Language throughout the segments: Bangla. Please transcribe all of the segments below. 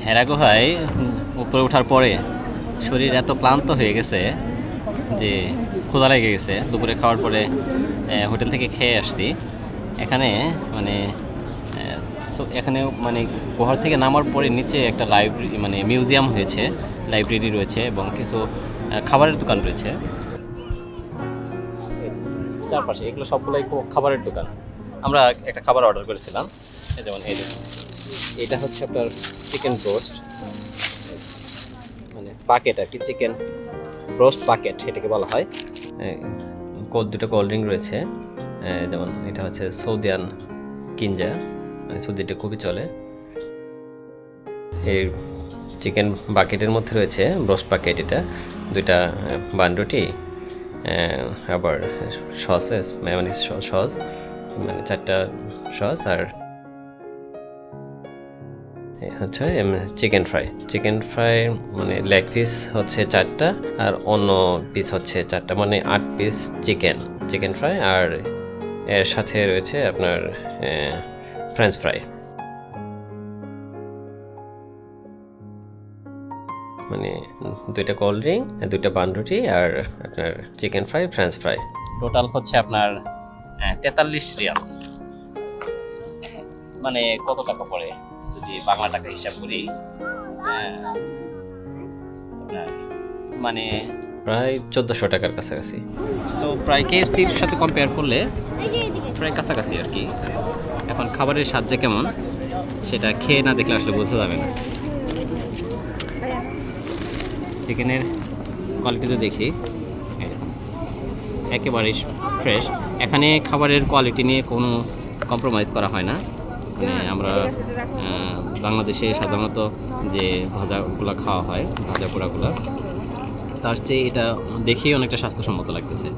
হেরা গুহায় উপরে ওঠার পরে শরীর এত ক্লান্ত হয়ে গেছে যে ক্ষুধা লেগে গেছে। দুপুরে খাওয়ার পরে হোটেল থেকে খেয়ে আসছি। এখানে মানে এখানে মানে গুহার থেকে নামার পরে নিচে একটা লাইব্রেরি মানে মিউজিয়াম হয়েছে, লাইব্রেরি রয়েছে এবং কিছু খাবারের দোকান রয়েছে চারপাশে। এগুলো সবগুলোই খাবারের দোকান। আমরা একটা খাবার অর্ডার করেছিলাম, যেমন এটা হচ্ছে আপনার চিকেন ব্রোস্ট, মানে বাকেট আর কি, চিকেন ব্রোস্ট বাকেট এটাকে বলা হয়। দুটো কোল্ড ড্রিঙ্ক রয়েছে, যেমন এটা হচ্ছে সৌদিয়ান কিনজা, মানে সৌদিটা খুবই চলে। এই চিকেন বাকেটের মধ্যে রয়েছে ব্রোস্ট বাকেট, এটা দুইটা বান রুটি, আবার সসেস মেয়োনিজ সস, মানে 4টা সস, আর হচ্ছে চিকেন ফ্রাই মানে লেগ পিস হচ্ছে 4টা আর অন্য পিস হচ্ছে 4টা, মানে 8 পিস চিকেন ফ্রাই। আর এর সাথে রয়েছে আপনার ফ্রেঞ্চ ফ্রাই, মানে 2টা কোল্ড ড্রিঙ্ক, 2টা বান রুটি আর আপনার chicken fry, French fry. Total হচ্ছে আপনার 43 রিয়াল। মানে কত টাকা পড়ে যদি বাংলা টাকা হিসাব করি, মানে প্রায় 1400 টাকার কাছাকাছি। তো প্রায় KFCর সাথে কম্পেয়ার করলে প্রায় কাছাকাছি আর কি। এখন খাবারের স্বাদ যে কেমন সেটা খেয়ে না দেখলে আসলে বোঝা যাবে না। চিকেনের কোয়ালিটি তো দেখি একেবারেই ফ্রেশ। এখানে খাবারের কোয়ালিটি নিয়ে কোনো কম্প্রোমাইজ করা হয় না। মানে আমরা বাংলাদেশে সাধারণত যে ভাজাগুলো খাওয়া হয়, ভাজা পোড়াগুলো, তার চেয়ে এটা দেখেই অনেকটা স্বাস্থ্যসম্মত লাগতেছে।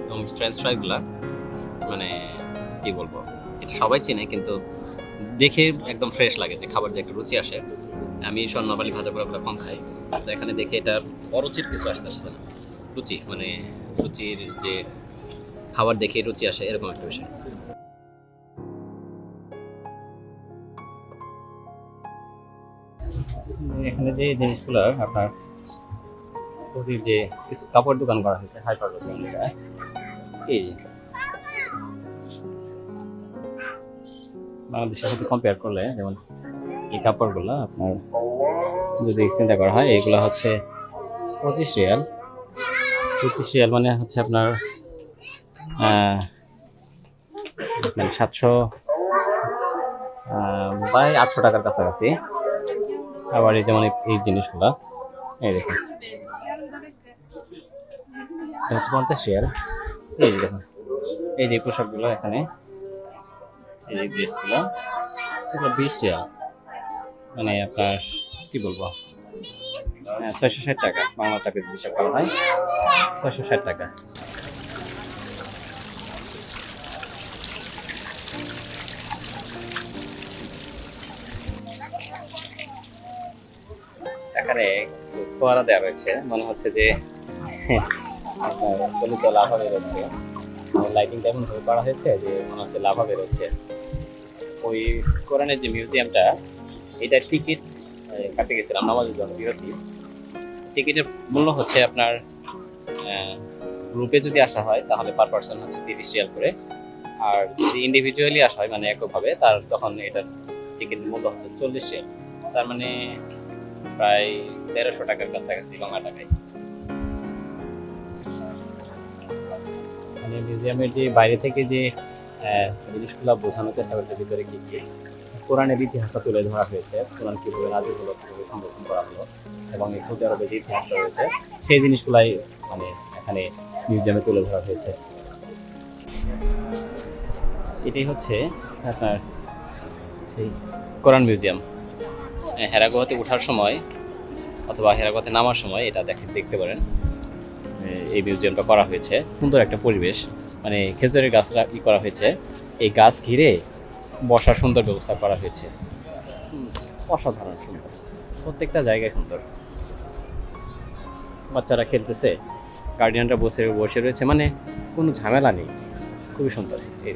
এবং ফ্রেঞ্চ ফ্রাইগুলা মানে কি বলবো, এটা সবাই চেনে, কিন্তু দেখে একদম ফ্রেশ লাগে, যে খাবার যে একটা রুচি আসে। আমি নরমালি ভাজা পোড়াগুলো কম খাই, তো এখানে দেখে এটা অরুচির কিছু আসতে না। রুচি মানে রুচির যে খাবার দেখে রুচি আসে, এরকম একটা বিষয়। এখানে যে জিনিসগুলো আপনার সৌদির যে কিছু কাপড় দোকান করা হয়েছে, হাইপার দোকান, এই বাংলাদেশের সাথে কম্পেয়ার করলে যেমন এই কাপড়গুলো আপনার যদি চিন্তা করা হয়, এগুলো হচ্ছে 25 রিয়াল। মানে হচ্ছে আপনার 700 বা 800 টাকার কাছাকাছি। আবার এই যেমন এই জিনিসগুলো, এই দেখুন, হচ্ছে 50 রিয়াল। এই দেখুন, এই যে পোশাকগুলো এখানে, এই যে ড্রেসগুলো, এগুলো 20 রিয়াল। মানে আপনার কি বলবো, 660 টাকা, বাংলা টাকা হিসাব করা হয় 660 টাকা। এখানে কিছু ফোয়ারা দেওয়া রয়েছে, মনে হচ্ছে যে চলিত লাভা বেরোচ্ছে। লাইটিংটা এমন ভাবে করা হয়েছে যে মনে হচ্ছে লাভা বেরোচ্ছে। ওই কোরআনের যে মিউজিয়ামটা, এটার টিকিট কাটতে গেছিলাম নামাজের জন্য বিরতি। টিকিটের মূল্য হচ্ছে আপনার গ্রুপে যদি আসা হয় তাহলে পার পার্সন হচ্ছে 30 রিয়াল করে, আর যদি ইন্ডিভিজুয়ালি আসা হয় মানে এককভাবে, তার তখন এটার টিকিটের মূল্য হচ্ছে 40 রিয়াল। তার মানে প্রায় 1300 টাকার কাছাকাছি বাংলা টাকায়। মানে মিউজিয়ামের যে বাইরে থেকে যে জিনিসগুলো বোঝানোর চেষ্টা করছে, ভিতরে কি কি কোরআনের ইতিহাসটা তুলে ধরা হয়েছে, কোরআন কীভাবে নাজিল হলো, কীভাবে সংরক্ষণ করা হলো, এবং এই সৌদি আরবের যে ইতিহাসটা রয়েছে সেই জিনিসগুলাই মানে এখানে মিউজিয়ামে তুলে ধরা হয়েছে। এটাই হচ্ছে আপনার সেই কোরআন মিউজিয়াম। হেরা গুহাতে ওঠার সময় অথবা হেরা গুহাতে নামার সময় এটা দেখতে পারেন। এই মিউজিয়ামটা করা হয়েছে, সুন্দর একটা পরিবেশ, মানে খেজুরের গাছটা করা হয়েছে, এই গাছ ঘিরে বসার সুন্দর ব্যবস্থা করা হয়েছে, অসাধারণ সুন্দর, প্রত্যেকটা জায়গায় সুন্দর। বাচ্চারা খেলতেছে, গার্ডিয়ানরা বসে রয়েছে, মানে কোনো ঝামেলা নেই, খুবই সুন্দর এই